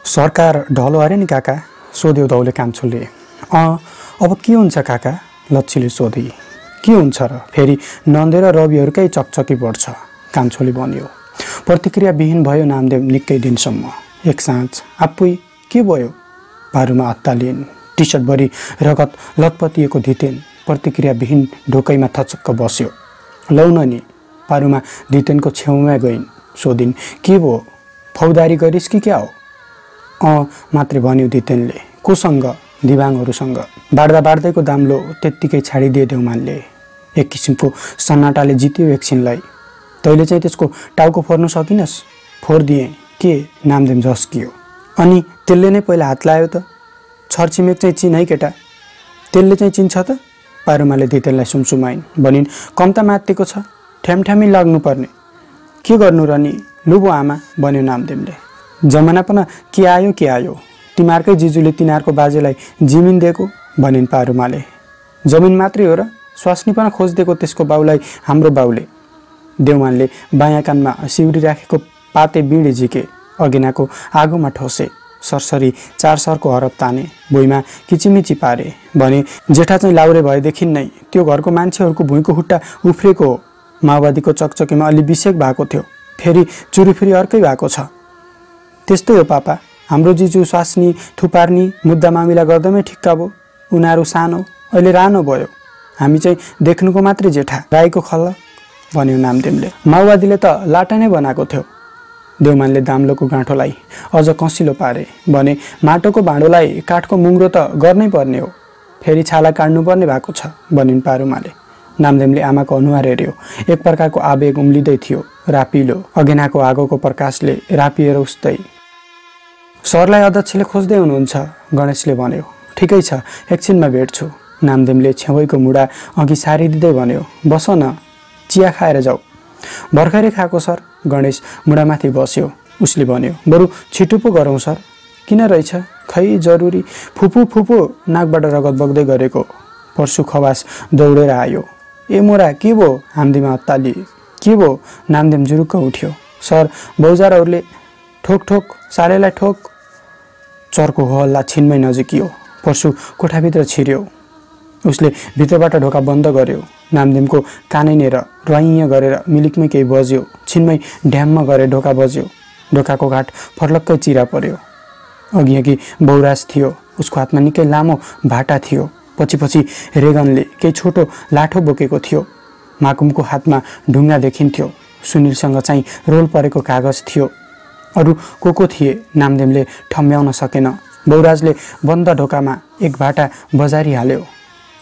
सरकार ढलो अरे नि काका, सोध्यो दौले कान्छोले। अब के हुन्छ काका, लच्छीले सोधे। के हुन्छ र, फेरि नन्देर रविहरूकै चकचकी बढ्छ, कान्छोले भन्यो। प्रतिक्रियाविहीन भयो नामदेव निकै दिनसम्म। एक साँझ आफै के भयो, पारुमा अत्तालिन्। टी सर्टभरि रगत लतपतिएको धितेन प्रतिक्रियाविहीन ढोकैमा थचक्क बस्यो। लौ न नि, पारुमा धितेनको छेउमा गइन्। सोधिन्, के भयो, फौदारी गरिस् कि क्या हो? मात्रै भन्यो धितेनले। कोसँग? दिवाङहरूसँग। बाड्दा बाड्दैको दाम्लो त्यत्तिकै छाडिदिए देउमानले। एक किसिमको सन्नाटाले जित्यो एकछिनलाई। तैँले चाहिँ त्यसको टाउको फोर्न सकिनस्? फोरिदिएँ। के? नामदेव झस्कियो। अनि त्यसले नै पहिला हात लायो त? छरछिमेक चाहिँ चिन है केटा, त्यसले चाहिँ चिन्छ त? पारुमाले धितेनलाई सुमसुमाइन्। भनिन्, कम त मात्तिएको छ, ठ्यामठ्यामी लाग्नुपर्ने। के गर्नु र नि, लुबो आमा, भन्यो नामदेवले। जमाना पनि के आयो, तिमीहरूकै जिजुले तिनीहरूको बाजेलाई जमिन दिएको, भनिन् पारुमाले। जमिन मात्रै हो र, स्वास्नी पनि खोजिदिएको त्यसको बाउलाई हाम्रो बाउले। देउमानले बायाँ कानमा सिउरी राखेको पाते बिँडे झिके, अघिनाको आगोमा ठोसे। सरसरी चार सरको हरप ताने, भुइँमा किचिमिची पारे। भने जेठा चाहिँ लाउरे भएदेखि नै त्यो घरको मान्छेहरूको भुइँको खुट्टा उफ्रेको हो। माओवादीको चकचकीमा अलि बिसेक भएको थियो, फेरि चुरीफुरी अर्कै भएको छ। त्यस्तै हो पापा, हाम्रो जिजु स्वास्नी थुपार्नी मुद्दा मामिला गर्दैमै ठिक्का भयो। उनीहरू सानो, अहिले रानो भयो, हामी चाहिँ देख्नुको मात्रै जेठा, राईको खल्ल, भन्यो नामदेवले। माओवादीले त लाटा नै बनाएको थियो। देउमानले दाम्लोको गाँठोलाई अझ कसिलो पारे। भने माटोको भाँडोलाई काठको मुङ्ग्रो त गर्नै पर्ने हो, फेरि छाला काट्नुपर्ने भएको छ, भनिन् पारुमाले। नामदेवले आमाको अनुहार हेऱ्यो। एक प्रकारको आवेग उम्लिँदै थियो, रापिलो। अघिनाको आगोको प्रकाशले रापिएर उस्तै। सरलाई अध्यक्षले खोज्दै हुनुहुन्छ, गणेशले भन्यो। ठिकै छ, एकछिनमा भेट्छु, नामदेवले छेउैको मुढा अघि सारिदिँदै भन्यो। बस न, चिया खाएर जाऊ। भर्खरै खाएको सर, गणेश मुढामाथि बस्यो। उसले भन्यो, बरु छिटो पो गरौँ सर। किन रहेछ? खै जरुरी। फुपू नाकबाट रगत बग्दै गरेको। पर्सु खवास दौडेर आयो। ए मोरा, के भयो? हाम्दीमा अत्ताली। के भयो? नामदेव जुरुक्क उठ्यो। सर, बौजारहरूले ठोक सालेलाई ठोक। चर्को हल्ला छिनमै नजिकियो। पर्सु कोठाभित्र छिर्यो। उसले भित्रबाट ढोका बन्द गर्यो। नामदेवको कानैनेर रैँ गरेर मिलिकमै केही बज्यो। छिनमै ढ्याम्म गरेर ढोका बज्यो। ढोकाको घाट फर्लक्कै चिरा पर्यो। अघि बौराज थियो। उसको हातमा निकै लामो भाटा थियो। पछि रेगनले केही छोटो लाठो बोकेको थियो। माकुमको हातमा ढुङ्गा देखिन्थ्यो। सुनिलसँग चाहिँ रोल परेको कागज थियो। अरू को थिए नामदेवले ठम्ब्याउन सकेन। बौराजले बन्द ढोकामा एक भाटा बजारिहाल्यो।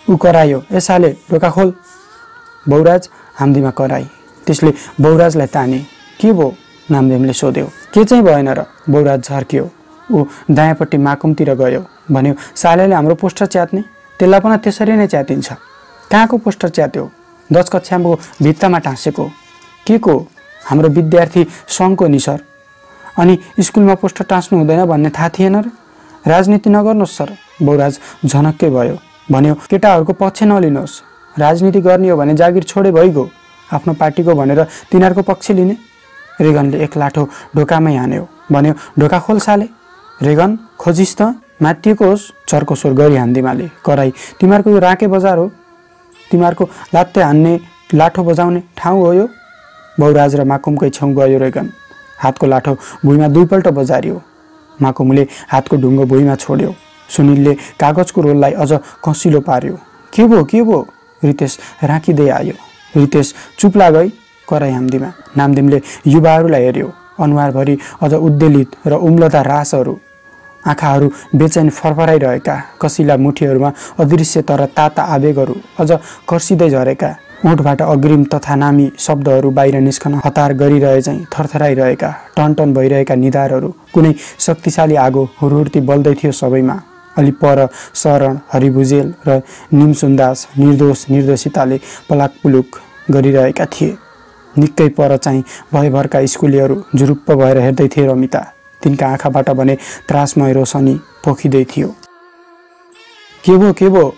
ऊ करायो, एसाले ढोका खोल। बौराज हाम्दीमा कराई। त्यसले बौराजलाई ताने। के भयो? नामदेवले सोध्यो। के चाहिँ भएन र? बौराज झर्कियो। ऊ दायाँपट्टि माकुमतिर गयो। भन्यो, सालेले हाम्रो पोस्टर च्यात्ने, त्यसलाई पनि त्यसरी नै च्यातिन्छ। कहाँको पोस्टर च्यात्यो? 10 कक्षाको भित्तामा टाँसेको। के को? हाम्रो विद्यार्थी सङ्घको नि सर। अनि स्कुलमा पोस्टर टाँस्नु हुँदैन भन्ने थाहा थिएन र? राजनीति नगर्नुहोस् सर। बौराज झनक्कै भयो। भन्यो, केटाहरूको पक्ष नलिनुहोस्, राजनीति गर्ने हो भने जागिर छोडे भइगयो, आफ्नो पार्टीको भनेर तिनीहरूको पक्ष लिने। रेगनले एक लाठो ढोकामै हान्यो। भन्यो, ढोका खोल साले। रेगन, खोजिस् त, मातिएको होस्। चर्को स्वर गरी हान्दिमाले कराई। तिमीहरूको यो राँके बजार हो, तिमीहरूको लात्ते हान्ने लाठो बजाउने ठाउँ हो यो। बौराज र माकुमकै छेउ गयो रेगन। हातको लाठो भुइँमा 2 पल्ट बजारियो। माकुमले हातको ढुङ्गो भुइँमा छोड्यो। सुनिलले कागजको रोललाई अझ कसिलो पार्यो। के भयो? रितेश राखिँदै आयो। रितेश चुप लागै, कराई हाम्दीमा। नामदेवले युवाहरूलाई हेऱ्यो। अनुहारभरि अझ उद्वेलित र उम्लदा रासहरू, आँखाहरू बेचैन फरफराइरहेका, कसिला मुठीहरूमा अदृश्य तर ताता आवेगहरू अझ कर्सिँदै झरेका, ओठबाट अग्रिम तथा नामी शब्दहरू बाहिर निस्कन हतार गरिरहे चाहिँ थरथराइरहेका, टनटन भइरहेका निधारहरू। कुनै शक्तिशाली आगो हुरहुर्ती बल्दै थियो सबैमा। अलि पर शरण, हरिभुजेल र निमसुन्दास निर्दोषिताले पलाकपुलुक गरिरहेका थिए। निकै पर चाहिँ भयभरका स्कुलेहरू जुरुप्प भएर हेर्दै थिए रमिता। तिनका आँखाबाट भने त्रासमय रोशनी पोखिँदै थियो। के भयो?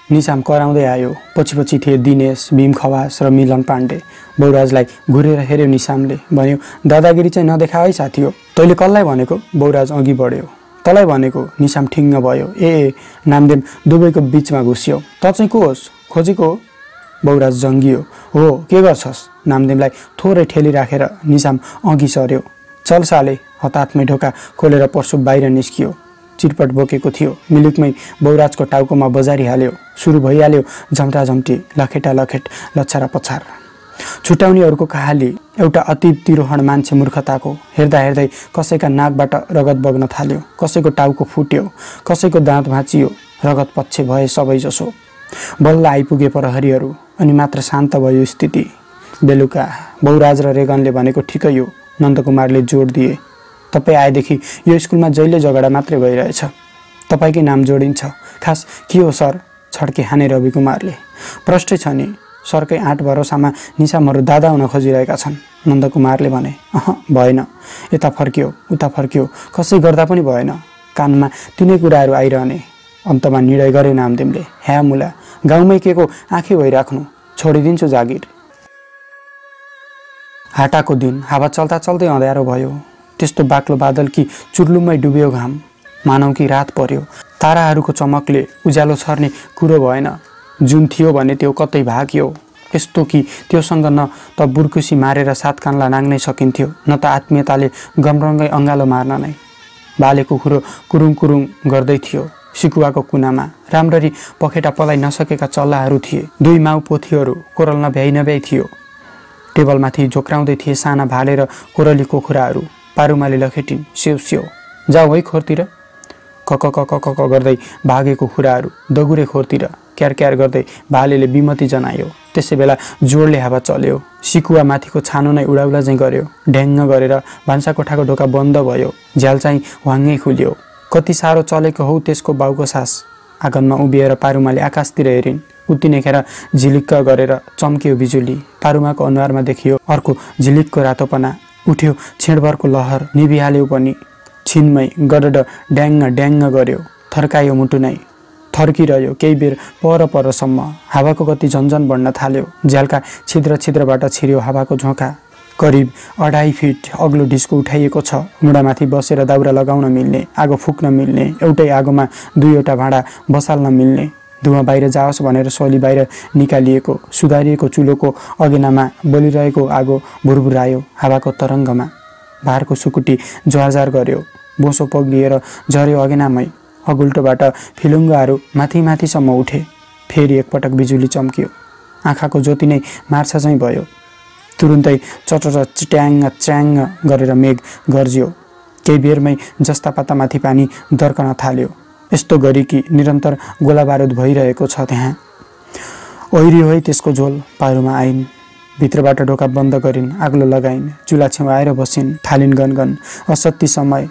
निसाम कराउँदै आयो। पछि थिए दिनेश, भीम खवास र मिलन पाण्डे। बौराजलाई घुरेर हेऱ्यो निसामले। भन्यो, दादागिरी चाहिँ नदेखा है साथी हो, तैँले कसलाई भनेको? बौराज अघि बढ्यो। तँलाई भनेको। निसाम ठिङ्ग भयो। ए नामदेव दुवैको बिचमा घुस्यो। त चाहिँ को होस्? खोजेको हो? बौराज जङ्गियो। हो, के गर्छस्? नामदेवलाई थोरै ठेली राखेर निसाम अघि सर्यो। चल साले। हतातमै ढोका खोलेर पर्सु बाहिर निस्कियो। चिरपट बोकेको थियो। मिलुकमै बौराजको टाउकोमा बजारिहाल्यो। सुरु भइहाल्यो झम्टाझम्टी, लखेटा लखेट, लछारा पछार। छुट्याउनेहरूको कहाली एउटा अति तिरोहण मान्छे मूर्खताको। हेर्दा हेर्दै कसैका नाकबाट रगत बग्न थाल्यो, कसैको टाउको फुट्यो, कसैको दाँत भाँचियो। रगत पक्ष भए सबैजसो। बल्ल आइपुगे प्रहरीहरू अनि मात्र शान्त भयो स्थिति। बेलुका बौराज र रेगनले भनेको ठिकै हो। नन्दकुमारले जोड दिए, तपाईँ आएदेखि यो स्कुलमा जहिले झगडा मात्रै भइरहेछ। तपाईँकै नाम जोडिन्छ। खास के हो सर? छड्के हाने रविकुमारले। प्रष्टै छ नि, सरकै आँट भरोसामा निसामहरू दादा हुन खोजिरहेका छन्। नन्दकुमारले भने, भएन। यता फर्क्यो उता फर्क्यो, कसै गर्दा पनि भएन। कानमा तिनै कुराहरू आइरहने। अन्तमा निर्णय गरे नामदेवले, ह्या मुला, गाउँमै के को आँखी भइराख्नु, छोडिदिन्छु जागिर। हाटाको दिन हावा चल्दा चल्दै अँध्यारो भयो। त्यस्तो बाक्लो बादल कि चुर्लुममै डुब्यो घाम, मानौ कि रात पर्यो। ताराहरूको चमकले उज्यालो छर्ने कुरो भएन। जुन थियो भने त्यो कतै भाग्यो। यस्तो कि त्योसँग न त बुर्कुसी मारेर सात कानलाई नाग्नै सकिन्थ्यो, न त आत्मीयताले गमरङ्गै अँगालो मार्न नै। बाले कुखुरो कुरुङ कुरुङ गर्दै थियो सिकुवाको कुनामा। राम्ररी पखेटा पलाइ नसकेका चल्लाहरू थिए। दुई माउ पोथीहरू कोरल नभ्याइ थियो। टेबलमाथि झोक्राउँदै थिए साना भाले र कोरली कुखुराहरू। पारुमाले लखेटिन्, स्यौ स्यौ, जाऊ है खोरतिर। कक कक कक गर्दै भागेको कुखुराहरू दगुरे खोरतिर। क्यार क्यार गर्दै भालेले बिमती जनायो। त्यसै बेला जोडले हावा चल्यो। सिकुवा माथिको छानो नै उडाउला चाहिँ गर्यो। ढ्याङ्ग गरेर भान्साकोठाको ढोका बन्द भयो। झ्याल चाहिँ वाङ्गै खुल्यो। कति साह्रो चलेको हौ त्यसको बाउको सास। आँगनमा उभिएर पारुमाले आकाशतिर हेरिन्। उत्तिनेखेर झिलिक्क गरेर चम्कियो बिजुली। पारुमाको अनुहारमा देखियो अर्को झिलिक्को रातोपना। उठ्यो छेडभरको लहर, निभिहाल्यो पनि। छिनमै गडड ड्याङ्ग ड्याङ्ग गर्यो। थर्कायो मुटु नै। थर्किरह्यो केही बेर परसम्म। हावाको गति झन्झन बढ्न थाल्यो। झ्यालका छिद्र छिद्रबाट छिर्यो हावाको झोँका। करिब 2.5 फिट अग्लो डिस्को उठाइएको छ। मुढामाथि बसेर दाउरा लगाउन मिल्ने, आगो फुक्न मिल्ने, एउटै आगोमा दुईवटा भाँडा बसाल्न मिल्ने। धुवा बाहिर जाओस् भनेर सोली बाहिर निकालिएको सुधारिएको चुलोको अगेनामा बलिरहेको आगो भुरभुरायो हावाको तरङ्गमा। भारको सुकुटी ज्वारजार गर्यो। बोसो पग्लिएर झर्यो अगेनामै। अगुल्टोबाट फिलुङ्गाहरू माथि माथिसम्म उठे। फेरि एकपटक बिजुली चम्कियो। आँखाको ज्योति नै मार्छ चाहिँ भयो। तुरुन्तै चटट च्याङ्ग च्याङ्ग गरेर मेघ गर्जियो। केही बेरमै जस्ता पातामाथि पानी दर्कन थाल्यो। यस्तो गरी कि निरन्तर गोलाबारुद भइरहेको छ त्यहाँ। ओहिरियो है त्यसको झोल। पारुमा आइन्। भित्रबाट ढोका बन्द गरिन्। आग्लो लगाइन्। चुला छेउ आएर बसिन्। थालिन् गनगन। असत्ती समय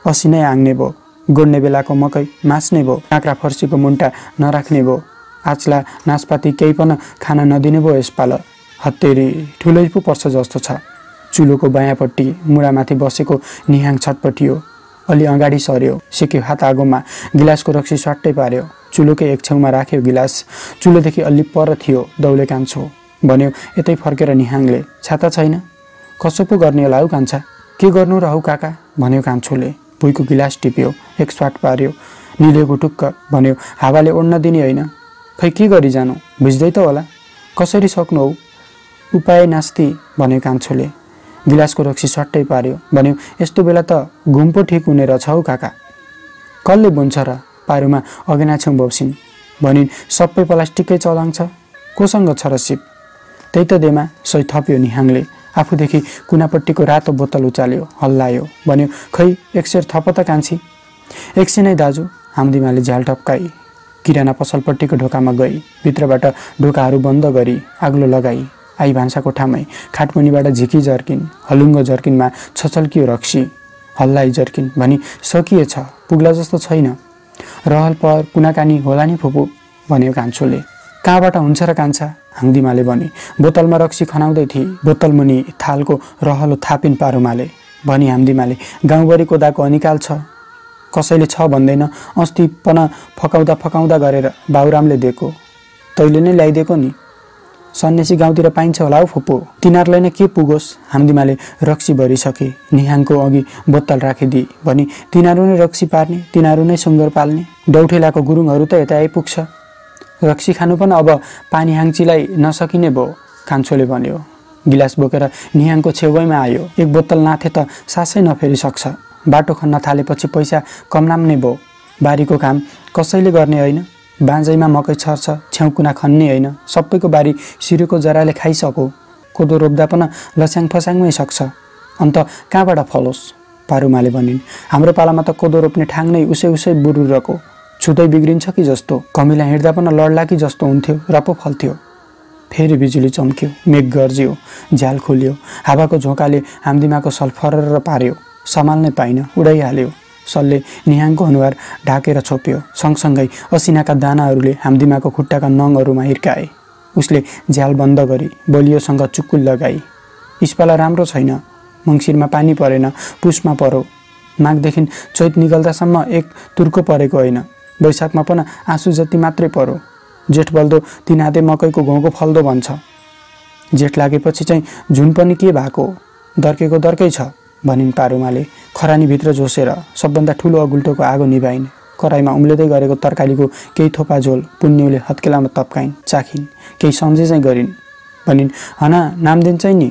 असिनै आङ्ने भो। गोड्ने बेलाको मकै मास्ने भो। काँक्रा फर्सीको मुन्टा नराख्ने भो। आचला नासपाती केही पनि खान नदिने भो यसपाल। हत्तेरी ठुलै पो पर्छ जस्तो छ। चुलोको बायाँपट्टि मुढामाथि बसेको निहाङ छटपटियो। अलि अगाडि सर्यो। सेक्यो हात आगोमा। गिलासको रक्सी स्वाट्टै पार्यो। चुलोकै एक छेउमा राख्यो गिलास। चुलोदेखि अलि पर थियो दौले कान्छो। भन्यो यतै फर्केर निहाङले, छाता छैन? कसो पो गर्ने होला हौ कान्छा? के गर्नु र हौ काका? भन्यो कान्छोले। भुइँको गिलास टिप्यो। एक स्वाट पार्यो। निल्यो गुटुक्क। भन्यो हावाले ओड्न दिने होइन। खै के गरी जानु? भिज्दै त होला। कसरी सक्नु हौ? उपाय नास्ति भन्यो कान्छोले। गिलासको रक्सी सट्टै पार्यो। भन्यो यस्तो बेला त घुम पो ठिक हुने रहेछ हौ काका। कसले बुन्छ र? पारुमा अगेना छेउ बसिन्। भनिन् सबै प्लास्टिककै चलाङ छ। कोसँग छ र सिप? त्यही त देमा। सही थप्यो निहाङले। आफूदेखि कुनापट्टिको रातो बोतल उचाल्यो। हल्लायो। भन्यो खै एक सेर थप त कान्छी। एकछिनै दाजु। हाम्दिमाले झ्याल टप्काई। किराना पसलपट्टिको ढोकामा गई। भित्रबाट ढोकाहरू बन्द गरी आग्लो लगाई। आई भान्सा कोठामै। खाटमुनिबाट झिकी जर्किन्। हलुङ्ग जर्किनमा छचल्कियो रक्सी। हल्लाई जर्किन्। भनी सकिएछ, पुग्ला जस्तो छैन। रहल पर कुनाकानी होला नि फुपू भन्यो कान्छोले। कहाँबाट हुन्छ र कान्छा? हाङदिमाले भने। बोतलमा रक्सी खनाउँदै थिए। बोतल मुनि थालको रहलो थापिन् पारुमाले। भनी हाम्दिमाले गाउँभरि कोदाको अनिकाल छ। कसैले छ भन्दैन। अस्ति पन फकाउँदा फकाउँदा गरेर बाबुरामले दिएको। तैले नै ल्याइदिएको नि। सन्यासी गाउँतिर पाइन्छ होला हौ फुपू, तिनीहरूलाई नै के पुगोस्। हाम्दिमाले रक्सी भरिसके। निहाङको अघि बोतल राखिदिए। भनी तिनीहरू नै रक्सी पार्ने, तिनीहरू नै सुँगुर पाल्ने, डौठेलाको गुरुङहरू त यता आइपुग्छ। रक्सी खानु पनि अब पानी हाँग्चीलाई नसकिने भयो, कान्छोले भन्यो। गिलास बोकेर निहाङको छेउैमा आयो। एक बोतल नाथे त सासै नफेरिसक्छ। बाटो खन्न थालेपछि पैसा कमलाम्ने भयो। बारीको काम कसैले गर्ने होइन। बाँझैमा मकै छर्छ, छेउकुना खन्ने होइन। सबैको बारी सिरुको जराले खाइसक्यो। कोदो रोप्दा पनि लस्याङ फस्याङमै सक्छ। अन्त कहाँबाट फलोस्? पारुमाले भनिन्। हाम्रो पालामा त कोदो रोप्ने ठाङ नै उसै बुरुरको, छुदै बिग्रिन्छ कि जस्तो। कमिला हिँड्दा पनि लड्ला कि जस्तो हुन्थ्यो र पो फल्थ्यो। फेरि बिजुली चम्क्यो, मेघ गर्जियो, झ्याल खुल्यो। हावाको झोकाले हाम्दिमाको सल फरर पार्यो। सम्हाल्नै पाइन, उडाइहाल्यो। सलले निहाङको अनुहार ढाकेर छोप्यो। सँगसँगै असिनाका दानाहरूले हाम्दिमाको खुट्टाका नङहरूमा हिर्काए। उसले झ्याल बन्द गरी बलियोसँग चुक्कुल लगाई। इसपाला राम्रो छैन। मङ्सिरमा पानी परेन, पुसमा परो। माघदेखि चैत निकल्दासम्म एक तुर्को परेको होइन। वैशाखमा पनि आँसु जति मात्रै परो। जेठ बल्दो तिनाते मकैको घोँको फल्दो भन्छ। जेठ लागेपछि चाहिँ झुन पनि के भएको, दर्केको दर्कै छ भनिन् पारुमाले। खरानीभित्र झोसेर सबभन्दा ठुलो अगुल्टोको आगो निभाइन्। कराईमा उम्लिँदै गरेको तरकारीको केही थोपा झोल पुन्युले हत्केलामा तप्काइन्, चाखिन्, केही सम्झे चाहिँ गरिन्। भनिन्, हना नामदेन चाहिँ नि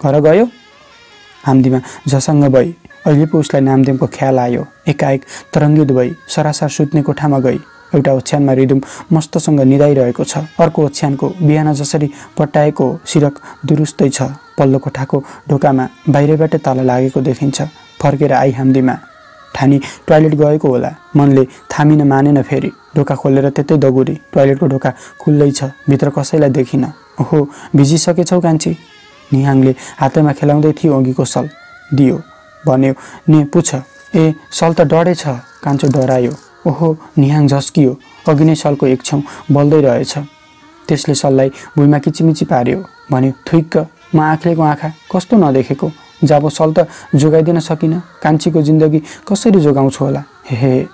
घर गयो? हाम्दिमा झसङ्ग भई। अहिले पो उसलाई नामदेनको ख्याल आयो। एकाएक तरङ्गित भई सरासर सुत्ने कोठामा गई। एउटा ओछ्यानमा रिदुम मस्तसँग निदाइरहेको छ। अर्को ओछ्यानको बिहान जसरी पट्टाएको सिरक दुरुस्तै छ। पल्लो कोठाको ढोकामा बाहिरबाट ताला लागेको देखिन्छ। फर्केर आई हाम्दिमा। ठानी टोयलेट गएको होला। मनले थामिन मानेन। फेरि ढोका खोलेर त्यतै दगुरी। टोयलेटको ढोका खुल्लै छ। भित्र कसैलाई देखिन। ओहो, भिजिसकेछौ कान्छी? निहाङले हातैमा खेलाउँदै थियो अघिको सल। दियो। भन्यो, ने पुछ। ए सल त डढे छ। कान्छो डरायो। ओहो, निहाङ झस्कियो। अघि नै सलको एक छेउ बल्दै रहेछ। त्यसले सललाई भुइँमा किचिमिची पार्यो। भन्यो, थुइक्क, म आँख्लेको आँखा कस्तो नदेखेको। जाबो सल त जोगाइदिन सकिन। कान्छीको जिन्दगी कसरी जोगाउँछु होला। हे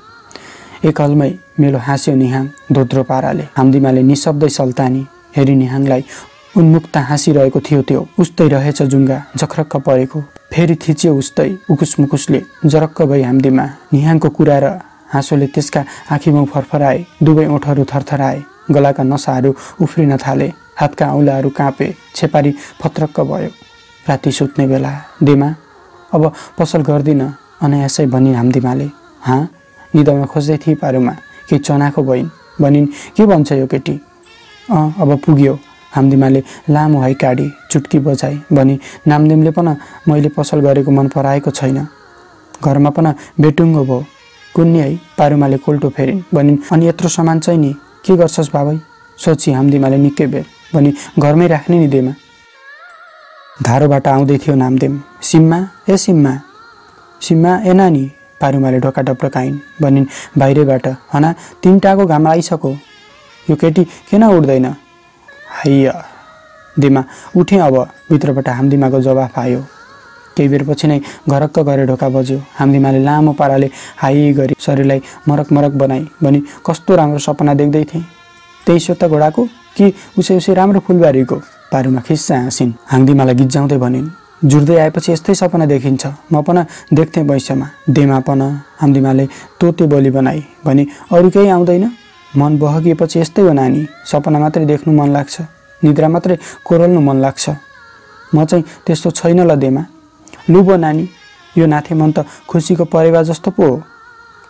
एकहलमै मेलो हाँस्यो निहाङ धोद्रो पाराले। हाम्दिमाले निशब्दै सल्तानी हेरी निहाङलाई। उन्मुक्त हाँसिरहेको थियो त्यो। उस्तै रहेछ जुङ्गा जख्रक्क परेको। फेरि थिच्यो उस्तै उकुस मुकुसले। जरक्क भई हाम्दिमा। निहाङको कुरा र हाँसोले त्यसका आँखीमा फरफराए। दुवै ओठहरू थरथराए। गलाका नसाहरू उफ्रिन थाले। हातका औँलाहरू काँपे। छेपारी फत्रक्क भयो। राति सुत्ने बेला। देमा अब पसल गर्दिन अनायासै भनी हाम्दिमाले। हाँ, निदामा खोज्दै थिए पारुमा। के चनाको भइन्। भनिन्, के भन्छ यो केटी? अब पुग्यो। हाम्दिमाले लामो हाई काडी चुट्की बजाई। भनी, नामदेमले पनि मैले पसल गरेको मन पराएको छैन। घरमा पनि बेटुङ्गो भयो। कुन्नी है? पारुमाले कोल्टो फेरिन्। भनिन्, अनि यत्रो सामान चाहिँ नि के गर्छस् बाबै? सोची हाम्दिमाले निकै बेर। भनी, घरमै राख्ने नि देमा। धारोबाट आउँदै थियो नामदेम। सिम्मा, ए सिम्मा, सिम्मा ए नानी। पारुमाले ढोका डपडकाइन्। भनिन्, बाहिरबाट। हना तिनटाको घाम आइसक्यो। यो केटी किन उठ्दैन? हैया। दिमा उठेँ अब। भित्रबाट हाम्दिमाको जवाफ आयो। केही बेरपछि नै घरक्क गरेर ढोका बज्यो। हाम्दिमाले लामो पाराले हाई गरी शरीरलाई मरक मरक बनाई। भनी, कस्तो राम्रो सपना देख्दै थिएँ। त्यही सेता घोडाको कि उसै राम्रो फुलबारीको? पारुमा खिस्सा हाँसिन्। हाम्दिमालाई गिज्जाउँदै भनिन्, जुर्दै आएपछि यस्तै सपना देखिन्छ। म पनि देख्थेँ भैँसमा। देमा पनि। हाम्दिमाले तोते बोली बनाई। भनी, अरू केही आउँदैन? मन बहकिएपछि यस्तै हो नानी। सपना मात्रै देख्नु मन लाग्छ, निद्रा मात्रै कोरल्नु मन लाग्छ। म चाहिँ त्यस्तो छैन ल देमा। लुबो नानी, यो नाथे मन त खुसीको परेवा जस्तो पो हो।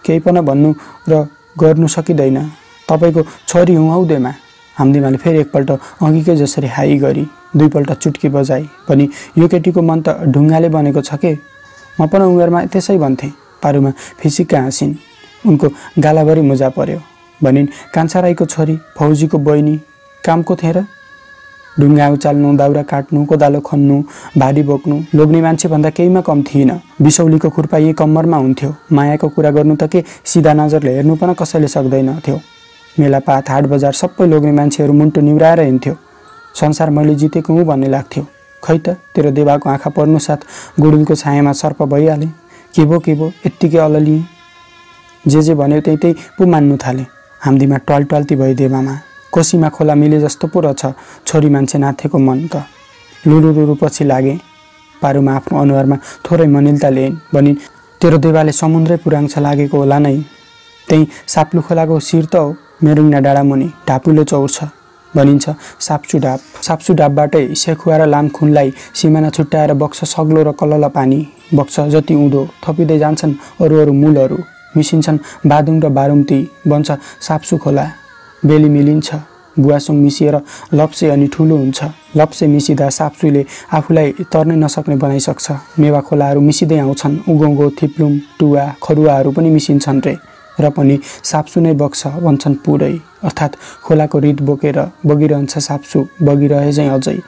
केही पनि भन्नु र गर्नु सकिँदैन। तपाईँको छोरी हुँ हौ देमा। हाम्दिमाले फेरि एकपल्ट अघिकै जसरी हाई गरी दुईपल्ट चुट्की बजाई। भनी, यो केटीको मन त ढुङ्गाले बनेको छ के? म पनि उमेरमा त्यसै भन्थेँ। पारुमा फिसिक्का हाँसिन्। उनको गालाभरि मुजा पर्यो। भनिन्, कान्छा राईको छोरी, फौजीको बहिनी, कामको थिएँ र? ढुङ्गा उचाल्नु, दाउरा काट्नु, कोदालो खन्नु, भारी बोक्नु, लोग्ने मान्छे भन्दा केहीमा कम थिएन। बिसौलीको खुर्पा यही कम्मरमा हुन्थ्यो। मायाको कुरा गर्नु त के सिधा नजरले हेर्नु पनि कसैले सक्दैन थियो। मेलापात, हाट बजार सबै लोग्ने मान्छेहरू मुन्टो निहुराएर हिँड्थ्यो। संसार मैले जितेको हुँ भन्ने लाग्थ्यो। खै त, तेरो देवाको आँखा पर्नु साथ गुडुलको छायामा सर्प भइहाले। के भो यत्तिकै अललिएँ। जे भन्यो त्यही पो मान्नु थाले। हाम्दिमा ट्वालट्वाल्ती भई देवामा। कोसीमा खोला मिले जस्तो पो रहेछ छोरी मान्छे नाथेको मन त। लुरुलुरु पछि लागे। पारुमा आफ्नो अनुहारमा थोरै मनिलता ल्याइन्। भनिन्, तेरो देवाले समुद्रै पुराङ्छ लागेको होला नै। त्यही साप्लु खोलाको शिर त हो। मेरुङ्ना डाँडा मुनि ढापुले चौर्छ। भनिन्छ साप्चु डाब। साप्चु डाबबाटै सेखुवा र लामखुनलाई सिमाना छुट्याएर बग्छ सग्लो र कलल पानी। बग्छ जति उँधो थपिँदै जान्छन् अरू अरू मूलहरू। मिसिन्छन् बादुङ र बारुम्ती, बन्छ साप्सु खोला। बेली मिलिन्छ। बुवासुङ मिसिएर लप्से अनि ठुलो हुन्छ। लप्से मिसिँदा साप्सुले आफूलाई तर्नै नसक्ने बनाइसक्छ। मेवा खोलाहरू मिसिँदै आउँछन्। उगौँगो, थिप्लुङ, टुवा, खरुवाहरू पनि मिसिन्छन् रे। र पनि साप्सु नै बग्छ भन्छन् पुरै। अर्थात् खोलाको रित बोकेर बगिरहन्छ साप्सु, बगिरहे चाहिँ अझै।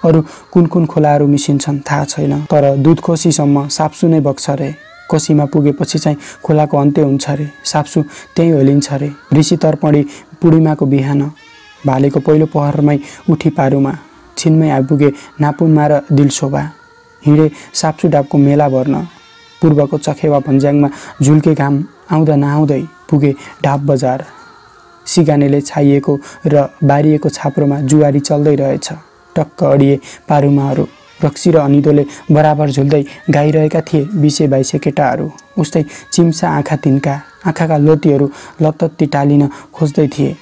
अरू कुन कुन खोलाहरू मिसिन्छन् थाहा छैन, तर दुधकोसीसम्म साप्सु नै बग्छ रे। कोसीमा पुगेपछि चाहिँ खोलाको अन्त्य हुन्छ रे। साप्सु त्यहीँ होलिन्छ रे। ऋषि तर्पणी पूर्णिमाको बिहान भालेको पहिलो पहरमै उठी पारुमा। छिनमै आइपुगे नापुनमा र दिलशोभा। हिँडे साप्सु डाबको मेला भर्न। पूर्वको चखेवा भन्ज्याङमा झुल्के घाम आउँदा नआउँदै पुगे डाब बजार। सिगानेले छाइएको र बारिएको छाप्रोमा जुवारी चल्दै रहेछ। टक्क अडिए पारुमाहरू। रक्सी र अनिदोले बराबर झुल्दै गाइरहेका थिए 20-22 केटाहरू। उस्तै चिम्सा आँखा तिनका। आँखाका लोतीहरू लतत्ती टालिन खोज्दै थिए।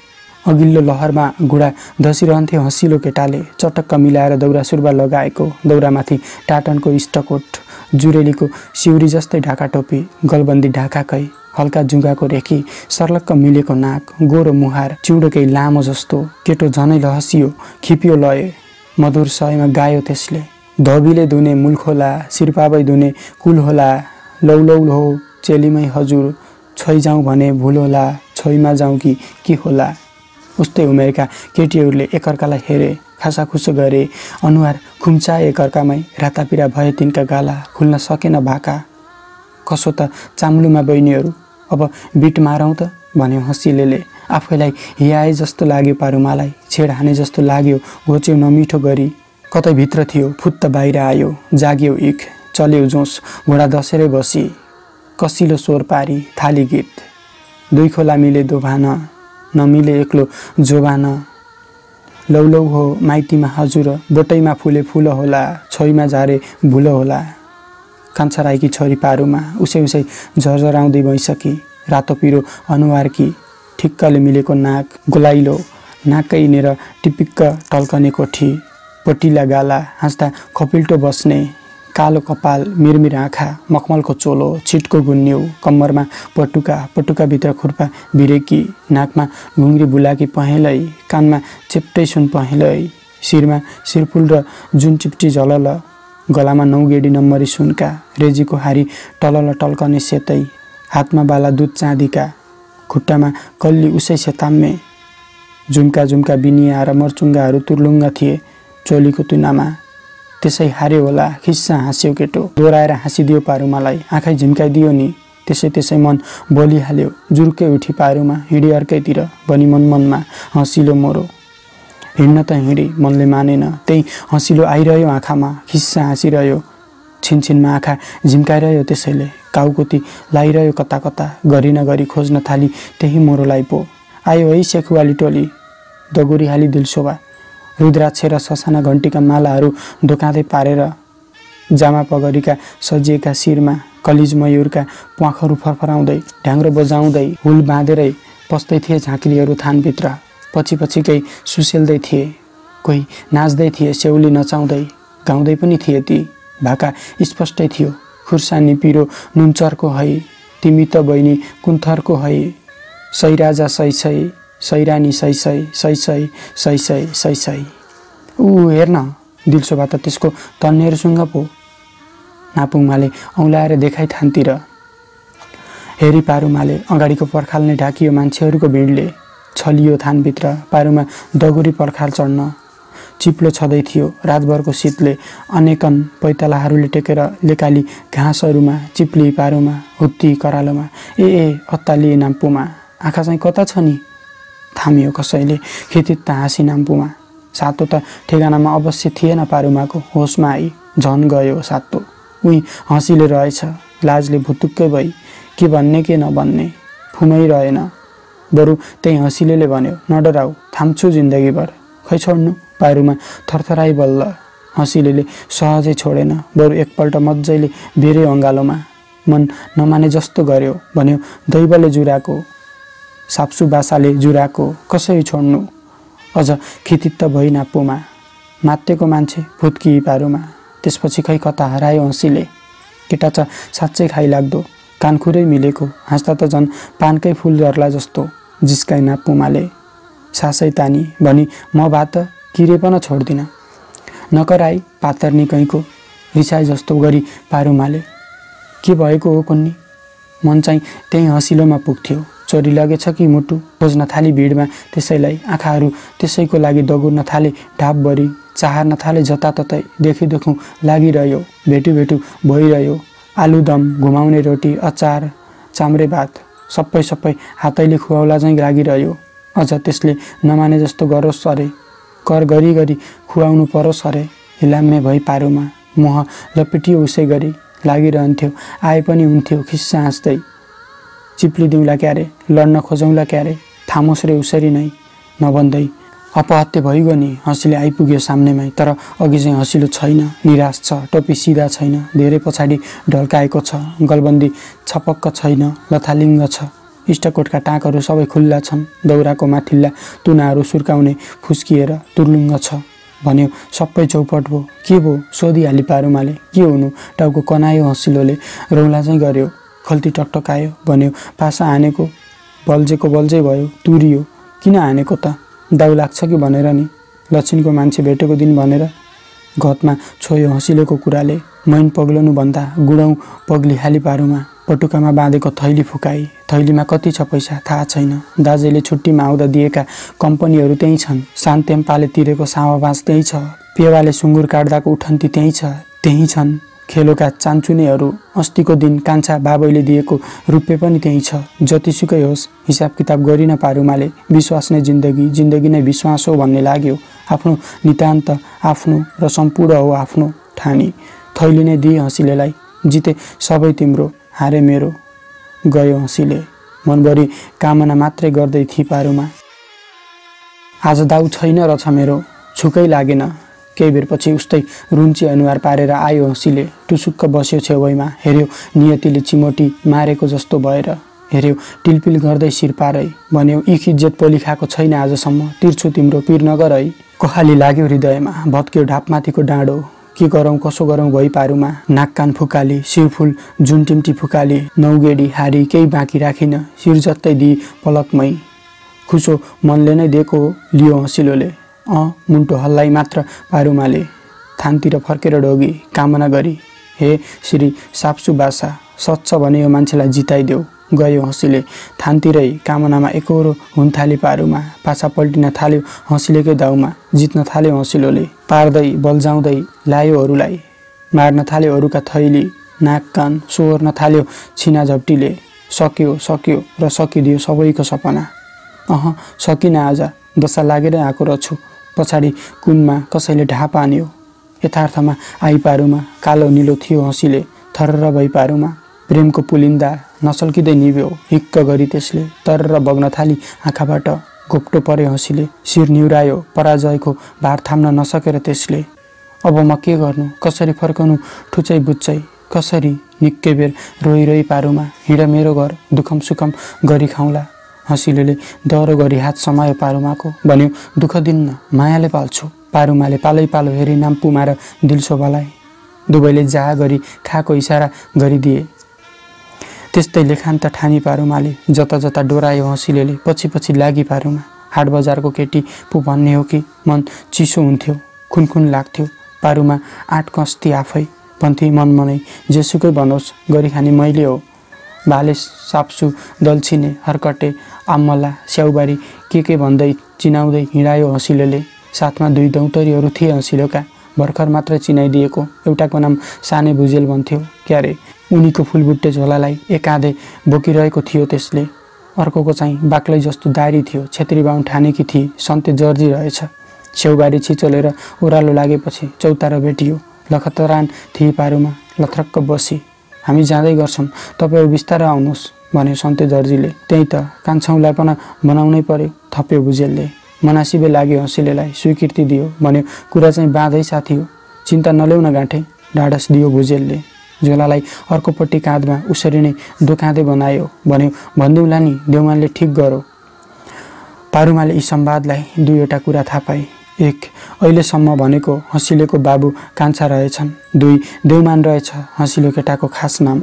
अघिल्लो लहरमा गुडा धसिरहन्थे हँसिलो केटाले। चटक्क मिलाएर दौरा सुरुवाल लगाएको। दौरामाथि टाटनको इस्टकोट, जुरेलीको सिउरी जस्तै ढाका टोपी, गलबन्दी ढाकाकै, हल्का जुङ्गाको रेखी, सर्लक्क मिलेको नाक, गोरो मुहार, चिउँडोकै लामो जस्तो। केटो झनै लहसियो, खिपियो लय। मधुर सयमा गायो त्यसले। धोबीले धुने मूल खोला, सिरपाबै धुने कुल होला। लौ लौ हो चेलीमै हजुर, छोइ जाउँ भने भुल होला, छोइमा जाउँ कि के होला। उस्तै उमेरका केटीहरूले एकअर्कालाई हेरे, खासाखुसो गरे, अनुहार खुम्चाए एकअर्कामै। रातापिरा भए तिनका गाला, खुल्न सकेन भाका। कसो त चाम्लुमा बहिनीहरू, अब बिट मारौँ त भन्यो हँसिलेले। आफैलाई हियाए जस्तो लाग्यो पारुमालाई। छेड हाने जस्तो लाग्यो घोच्यो नमिठो गरी। कतै भित्र थियो फुत्त बाहिर आयो। जाग्यो इख, चल्यो जोस, घोडा दसेरै बसी। कसिलो स्वर पारी थाली गीत। दुई खोला मिले दोभान, नमिले एक्लो जोबान। लौ लौ हो माइतीमा हजुर, बोटैमा फुले फुल होला, छोइमा झारे भुल होला। कान्छा राईकी छोरी पारुमा उसै उसै झरझराउँदै भइसकी। रातो पिरो अनुहारकी, ठिक्कले मिलेको नाक, गोलाइलो नाकैनेर टिपिक्क टल्कने कोठी, पटिला गाला, हाँस्दा खपिल्टो बस्ने, कालो कपाल, मिरमिर आँखा, मखमलको चोलो, छिटको गुन्यौ, कम्मरमा पटुका, पटुकाभित्र खुर्पा भिरेकी, नाकमा घुङ्री बुलाकी पहेँलै, कानमा चेप्टै सुन पहेँलै, शिरमा शिरफुल र जुन चिप्टी झलल, गलामा 9 गेडी नम्बरी सुनका, रेजीको हारी टलल टल्कने सेतै, हातमा बाला दुध चाँदीका, खुट्टामा कल्ली उसै सेताम्मे, झुम्का झुम्का बिनिया र मर्चुङ्गाहरू तुर्लुङ्ग थिए चोलीको तुनामा। त्यसै हार्यो होला, खिस्सा हाँस्यो केटो। दोहोऱ्याएर हाँसिदियो पारुमालाई, आँखै झिम्काइदियो नि। त्यसै मन बोलिहाल्यो। जुर्कै उठी पारुमा, हिँडी अर्कैतिर, भनी मनमनमा हँसिलो मोरो। हिँड्न त हिँडी, मनले मानेन। त्यही हँसिलो आइरह्यो आँखामा, खिस्सा हाँसिरह्यो। छिनछिनमा आँखा झिम्काइरह्यो त्यसैले। काउकोती लाइरह्यो कता कता, गरी नगरी खोज्न थाली त्यही मोरोलाई पो। आयो है सेखुवाली टोली, दगुरिहाली दिलशोभा। रुद्राक्ष र ससाना घन्टीका मालाहरू दोकाँदै पारेर, जामा पगरीका सजिएका शिरमा, कलिज मयूरका प्वाखहरू फरफराउँदै, ढ्याङ्ग्रो बजाउँदै, हुल बाँधेरै पस्दै थिए झाँक्रीहरू थानभित्र। पछि पछिकै सुसेल्दै थिए। कोही नाच्दै थिए सेउली नचाउँदै, गाउँदै पनि थिए ती। भाका स्पष्टै थियो। खुर्सानी पिरो नुनचरको है, तिमी त बहिनी कुन्थरको है, सै राजा सै सै, सैरानी सै सै, सै सै, सै सै, सै सै। हेर्न, दिलशोभा त त्यसको तन्नेरसँग पो। नापुङमाले औँलाएर देखाइ थानतिर। हेरी पारुमाले अगाडिको पर्खाल नै ढाकियो मान्छेहरूको भिडले। छलियो थानभित्र। पारुमा दगुरी पर्खाल चढ्न चिप्लो छँदै थियो। रातभरको शीतले अनेकन पैतालाहरूले टेकेर लेकाली घाँसहरूमा चिप्ली पारुमा, हुत्ती करालोमा, अत्तालिए नाम्पोमा। आँखा चाहिँ कता छ नि? थामियो कसैले। खितित्त हाँसी नाम्पोमा। सातो त ठेगानामा अवश्य थिएन पारुमाको। होसमा आई झन गयो सातो। उही हँसिले रहेछ। लाजले भुतुक्कै भई के भन्ने के नभन्ने फुमै रहेन। बरु त्यही हँसिलेले भन्यो, नडराऊ, थाम्छु जिन्दगीभर। खै छोड्नु? पारुमा थरथराई बल्ल। हँसिलेले सहजै छोडेन, बरु एकपल्ट मजाले बेर्यो अँगालोमा। मन नमाने जस्तो गर्यो, भन्यो दैवले जुराको, साप्सु बासाले जुराको, कसरी छोड्नु? अझ खितित्त भई नाप्पोमा। मात्तेको मान्छे भुत्की पारुमा। त्यसपछि खै कता हरायो हँसिले। केटा छ साँच्चै खाइलाग्दो, कानखुरै मिलेको, हाँस्दा त झन् पानकै फुल झर्ला जस्तो, जिस्काइ नाप्पुमाले। सासै तानी भनी म भात किरे पन छोड्दिन। नकराई पातर्नी कैको, रिसाइ जस्तो गरी पारुमाले। के भएको हो कुन्नी? मन चाहिँ त्यही हँसिलोमा पुग्थ्यो। चोरी लगेछ कि मुटु खोज्न थाली भिडमा, त्यसैलाई आँखाहरू त्यसैको लागि दगुर्न थाले ढापभरि, चाहर्न थाले जताततै, देखौँ लागिरह्यो, भेटु भइरह्यो। आलुदम, घुमाउने रोटी, अचार, चाम्रे भात, सबै हातैले खुवाउला चाहिँ लागिरह्यो। अझ त्यसले नमाने जस्तो गरोस् अरे, कर गरी खुवाउनु परोस् अरे। हिलाम्मे भई पारुमा मोह लपेटियो उसै गरी लागिरहन्थ्यो। आए पनि हुन्थ्यो खिस्सा हाँस्दै, चिप्लिदिउँला क्यारे, लड्न खोजौँला क्यारे, थामोस् रे उसरी नै नभन्दै। अपहत्य भइगयो नि। हँसिले आइपुग्यो सामनेमै, तर अघि चाहिँ हँसिलो छैन, निराश छ। टोपी सिधा छैन, धेरै पछाडि ढल्काएको छ। गलबन्दी छपक्क छैन, लथालिङ्ग छ। इष्टकोटका टाँकहरू सबै खुल्ला छन्। दौराको माथिल्ला तुनाहरू सुर्काउने फुस्किएर तुर्लुङ्ग छ। भन्यो सबै चौपट भो। के भो? सोधिहाली पारुमाले। के हुनु? टाउको कनायो हँसिलोले, रौला चाहिँ गर्यो, खल्ती टकटकायो। भन्यो पासा हानेको बल्झै भयो, तुरियो। किन हानेको त? दाउ लाग्छ कि भनेर नि, लक्षिणको मान्छे भेटेको दिन भनेर। घतमा छोयो हँसिलेको कुराले। मैन पग्लनु भन्दा गुडौँ पग्लिहाली पारुमा। पटुकामा बाँधेको थैली फुकाई। थैलीमा कति छ पैसा थाहा छैन। दाजेले छुट्टीमा आउँदा दिएका कम्पनीहरू त्यहीँ छन्। शान्तेम्पाले तिरेको सावाबाँस त्यहीँ छ। पेवाले सुँगुर काट्दाको उठन्ती त्यहीँ छन्। खेलोका चान्चुनेहरू, अस्तिको दिन कान्छा बाबैले दिएको रुपियाँ पनि त्यहीँ छ। जतिसुकै होस्, हिसाब किताब गरिन पारुमाले। विश्वास नै जिन्दगी नै विश्वास हो भन्ने लाग्यो। आफ्नो नितान्त आफ्नो र सम्पूर्ण हो आफ्नो ठानी। थैली नै दिए हँसिलेलाई। जिते सबै तिम्रो, हारे मेरो। गयो हँसिले। मनभरि कामना मात्रै गर्दै थिए पारुमा। आज दाउ छैन रहेछ मेरो, छुकै लागेन। केही बेरपछि उस्तै रुन्ची अनुहार पारेर आयो हँसिले। टुसुक्क बस्यो छेउैमा। हेऱ्यो नियतिले चिमोटी मारेको जस्तो भएर। हेऱ्यो टिलपिल गर्दै शिर पारै। भन्यो इख इज्जत पोली खाएको छैन आजसम्म, तिर्छु तिम्रो, पिर नगर है। कोहाली लाग्यो हृदयमा, भत्क्यो ढापमाथिको डाँडो। के गरौँ कसो गरौँ भई पारुमा। नाक कान फुकाली, शिरफुल जुनटिम्टी फुकाली, नौगेडी हारी केही बाँकी राखिन। शिर जत्तै दिई पलकमै। खुसो मनले नै दिएको लियो हँसिलोले। मुन्टो हल्लाई मात्र पारुमाले। थानतिर फर्केर डोगी, कामना गरी। हे श्री साप्सु बासा, सच्छ भने यो मान्छेलाई जिताइदेऊ। गयो हँसिले। थानतिरै कामनामा एकहोरो हुन थाली पारुमा। पाछा पल्टिन थाल्यो हँसिलेकै दाउमा। जित्न थाल्यो हँसिलोले। पार्दै बल्झाउँदै लायो अरूलाई। मार्न थाल्यो अरूका थैली। नाक कान सोहोर्न थाल्यो छिना झप्टीले। सक्यो र सकिदियो सबैको सपना। सकिन आज, दशा लागेरै आएको रछु। पछाडि कुनमा कसैले ढाप हान्यो। यथार्थमा आइपारुमा कालो निलो थियो हँसिले। थर्र भई पारुमा प्रेमको पुलिन्दा नसल्किँदै निभ्यो। हिक्क गरी त्यसले तरर बग्न थाली आँखाबाट। घोप्टो पर्यो हँसिले। शिर निहुरायो पराजयको भार थाम्न नसकेर त्यसले। अब म के गर्नु? कसरी फर्कनु ठुचै बुच्चै? कसरी? निकै बेर रोइ पारुमा। हिँड मेरो घर, दुखम सुखम गरी खाउँला। हँसिलेले डह्रो गरी हात समायो पारुमाको। भन्यो दुःख दिन्न, मायाले पाल्छु। पारुमाले पालै पालो हेरी नाम्पुमा र दिलशोभालाई। दुवैले जा गरी खाएको इसारा गरिदिए। त्यस्तै लेखान्त ठानी पारुमाले। जता जता डोरायो हँसिलेले। पछि लागि पारुमा। हाट बजारको केटी पो भन्ने हो कि? मन चिसो हुन्थ्यो, खुनखुन लाग्थ्यो। पारुमा आठ कस्ती आफै भन्थे मनमनै। जेसुकै भनोस्, गरी खाने मैले हो। भाले साप्सु दल्छिने हर्कटे आम्मला स्याउबारी के भन्दै चिनाउँदै हिँडायो हँसिलेले। साथमा दुई दौतरीहरू थिए हँसिलोका। भर्खर मात्र चिनाइदिएको। एउटाको नाम साने भुजेल भन्थ्यो क्यारे। उनीको फुलबुट्टे झोलालाई एकाँधे बोकिरहेको थियो त्यसले। अर्कोको चाहिँ बाक्लै जस्तो दारी थियो। छेत्री बाहुन ठानेकी थिए। सन्ते जर्जी रहेछ। स्याउबारी छिचोलेर ओह्रालो लागेपछि चौतारा भेटियो। लखतरान थिए पारुमा। लथ्रक्क बसी। हामी जाँदै गर्छौँ, तपाईँ बिस्तारै आउनुहोस्। भन्यो सन्ते दर्जीले। त्यही त कान्छौलाई पनि बनाउनै पर्यो, थप्यो भुजेलले। मनासिबे लाग्यो हँसिलेलाई, स्वीकृति दियो भन्यो कुरा चाहिँ बाँधै साथी हो, चिन्ता नल्याउन गाँठे, ढाडस दियो भुजेलले। झोलालाई अर्कोपट्टि काँधमा उसरी नै दोकाँधे बनायो भन्यो भनिदिउँला नि देउमानले ठिक गरो। पारुमाले यी संवादलाई दुईवटा कुरा थाहा पाए। एक, अहिलेसम्म भनेको हँसिलेको बाबु कान्छा रहेछन्। दुई, देउमान रहेछ हँसिलो केटाको खास नाम।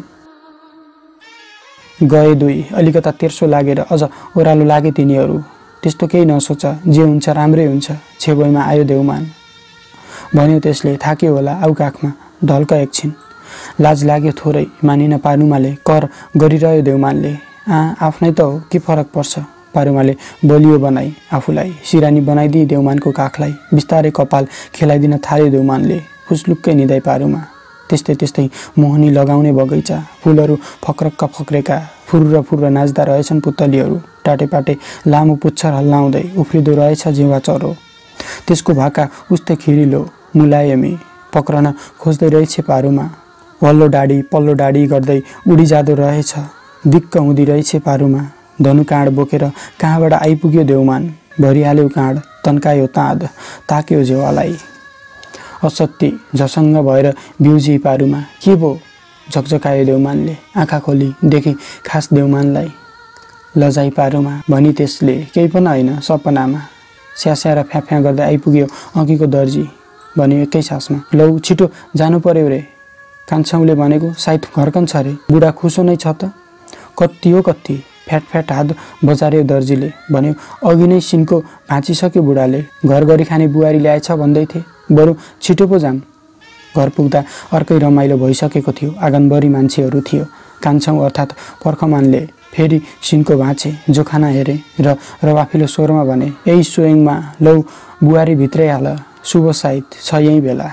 गए दुई, अलिकता तेर्सो लागेर अझ ओह्रालो लागे तिनीहरू। त्यस्तो केही नसोच, जे हुन्छ राम्रै हुन्छ। छेउमा आयो देउमान। भन्यो त्यसले, थाक्यो होला, आउ काखमा, ढल्क एकछिन। लाज लाग्यो थोरै, मानिन पारुमाले। कर गरिरह्यो देउमानले। आफ्नै त हो, के फरक पर्छ। पारुमाले बलियो बनाई आफूलाई, सिरानी बनाइदिए देउमानको काखलाई। बिस्तारै कपाल खेलाइदिन थाल्यो देउमानले। फुस्लुक्कै निदाई पारुमा। त्यस्तै त्यस्तै मोहनी लगाउने बगैँचा, फुलहरू फक्रक्क फक्रेका, फुर्र फुर्र नाच्दा रहेछन् पुतलीहरू। टाटेपाटे लामो पुच्छर हल्लाउँदै उफ्रिँदो रहेछ जिउवा चरो। त्यसको भाका उस्तै खिरिलो, मुलायमी, पक्रन खोज्दै रहेछ पारुमा। वल्लो डाडी पल्लो डाडी गर्दै उडी जाँदो रहेछ, दिक्क हुँदी रहेछ पारुमा। धनु काँड बोकेर कहाँबाट आइपुग्यो देउमान। भरिहाल्यो काँड, तन्कायो ताँद, ताक्यो झेवालाई। असत्य झसङ्ग भएर बिउजी पारुमा। के भो, झकझकायो देउमानले। आँखा खोली देखि खास देउमानलाई। लजाई पारुमा भनी त्यसले, केही पनि होइन, सपनामा। स्यास्या र फ्याफ्या गर्दै आइपुग्यो अघिको दर्जी। भन्यो एकै सासमा, लौ छिटो जानु पर्यो रे। कान्छौले भनेको सायद घर्कन्छ रे, बुढा खुसो नै छ त। कति हो कति, फ्याट फ्याट हात बजार्यो दर्जीले। भन्यो अघि नै सिनको भाँचिसक्यो बुढाले, घर गरी खाने बुहारी ल्याएछ भन्दै थिए, बरु छिटो पो जाम। घर पुग्दा अर्कै रमाइलो भइसकेको थियो। आँगनभरि मान्छेहरू थियो। कान्छौँ अर्थात् पर्खमानले फेरि सिनको भाँचे, जोखाना हेरे र रवाफिलो स्वरमा भने, यही सोयङमा लौ बुहारी भित्रै हाल, शुभ सायद छ यही बेला।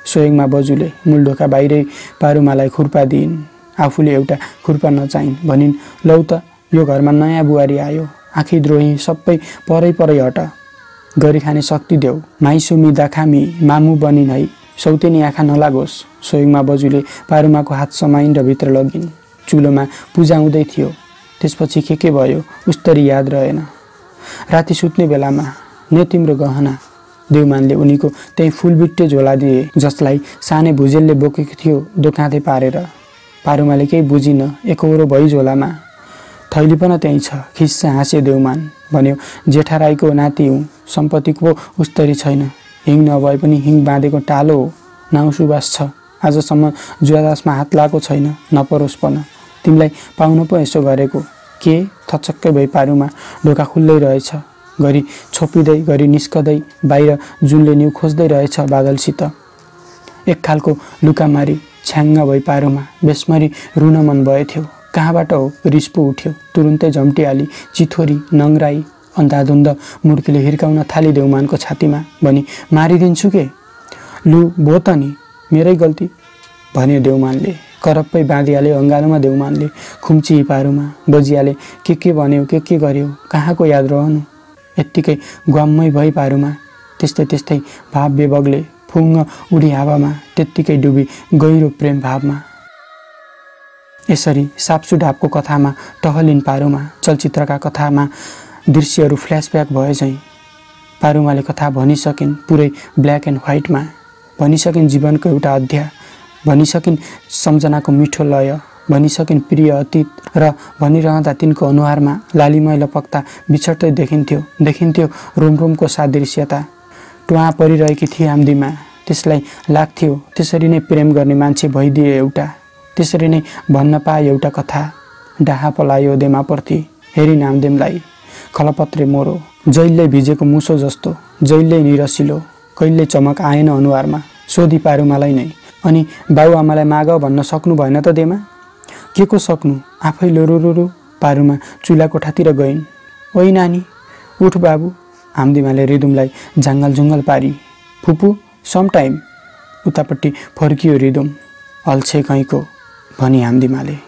सोयङमा बजुले मूलढोका बाहिरै पारुमालाई खुर्पा दिइन्। आफूले एउटा खुर्पा नचाहिन् भनिन्, लौ त यो घरमा नयाँ बुहारी आयो, आँखी द्रोही सबै परै परै हट, गरी खाने शक्ति देऊ, माइसुमी दाखामी मामु बनिन् है, सौतेनी आँखा नलागोस्। सोयङमा बजुले पारुमाको हात समाइन् र भित्र लगिन्। चुलोमा पूजा हुँदै थियो। त्यसपछि के भयो उस्तरी याद रहेन। राति सुत्ने बेलामा, ने तिम्रो गहना, देउमानले उनीको त्यही फुलबिट्टे झोला दिए, जसलाई सानै भुजेलले बोकेको थियो दोकाँधे पारेर। पारुमाले केही बुझिन, एकहोरो भई झोलामा। थैली पनि त्यहीँ छ। खिस्सा हाँस्यो देउमान। भन्यो जेठा राईको नाति हुँ, सम्पत्तिको उस्तरी छैन, हिङ नभए पनि हिङ बाँधेको टालो हो, नाउँ सुबास छ, आजसम्म जुवादासमा हात लाएको छैन, नपरोस् पन, तिमीलाई पाउन पो यसो गरेको। के थचक्कै भई पारुमा ढोका खुल्दै रहेछ, गरी छोपिँदै गरी निस्कदै बाहिर जुनले न्यु खोज्दै रहेछ बादलसित। एक खालको लुकामारी छ्याङ्ग भई पारुमा बेसमरी रुन मन भएथ्यो। कहाँबाट हो रिस पो उठ्यो। तुरुन्तै झम्टिहाली, चिथोरी नङ्ग्राई अन्धाधुन्द मुर्कीले हिर्काउन थाली देउमानको छातीमा। भनी मारिदिन्छु के, लु भो त नि, मेरै गल्ती भन्यो देउमानले। करप्पै बाँधिहाल्यो अँगालोमा देउमानले। खुम्ची पारुमा बजिहाले, के भन्यो, के गर्यो, कहाँको याद रहनु। यत्तिकै ग्वाम्मै भई पारुमा। त्यस्तै त्यस्तै भाव बेबगले फुङ्ग उडी हावामा, त्यत्तिकै डुबी गहिरो प्रेम भावमा। यसरी सापसुढापको कथामा टहलिन् पारुमा। चलचित्रका कथामा दृश्यहरू फ्ल्यासब्याक भए झैँ पारुमाले कथा भनिसकिन्, पुरै ब्ल्याक एन्ड व्हाइटमा भनिसकिन्। जीवनको एउटा अध्याय भनिसकिन्, सम्झनाको मिठो लय भनिसकिन्, प्रिय अतीत। र भनिरहँदा तिनको अनुहारमा लालिमय लपक्ता बिछट्दै देखिन्थ्यो रोमरोमको सादृश्यता। टुवा परिरहेकी थिए आम्दीमा। त्यसलाई लाग्थ्यो त्यसरी नै प्रेम गर्ने मान्छे भइदिए एउटा, त्यसरी नै भन्न पाए एउटा कथा। डाहा पलायो देमाप्रति, हेरी नामदेमलाई खलपत्रे मोरो, जहिल्यै भिजेको मुसो जस्तो, जहिल्यै निरसिलो, कहिल्यै चमक आएन अनुहारमा। सोधी पारुमालाई नै, अनि बाबुआमालाई माग भन्न सक्नु भएन त देमा? के को सक्नु, आफै लोरुरुरु पारुमा चुला कोठातिर गइन्। ओइ नानी, उठ बाबु, हाम्दिमाले रिदुमलाई जाङ्गल जुङ्गल पारी। फुपू सम टाइम, उतापट्टि फर्कियो रिदुम। अल्छे कहीँको भनी हाम्दिमाले।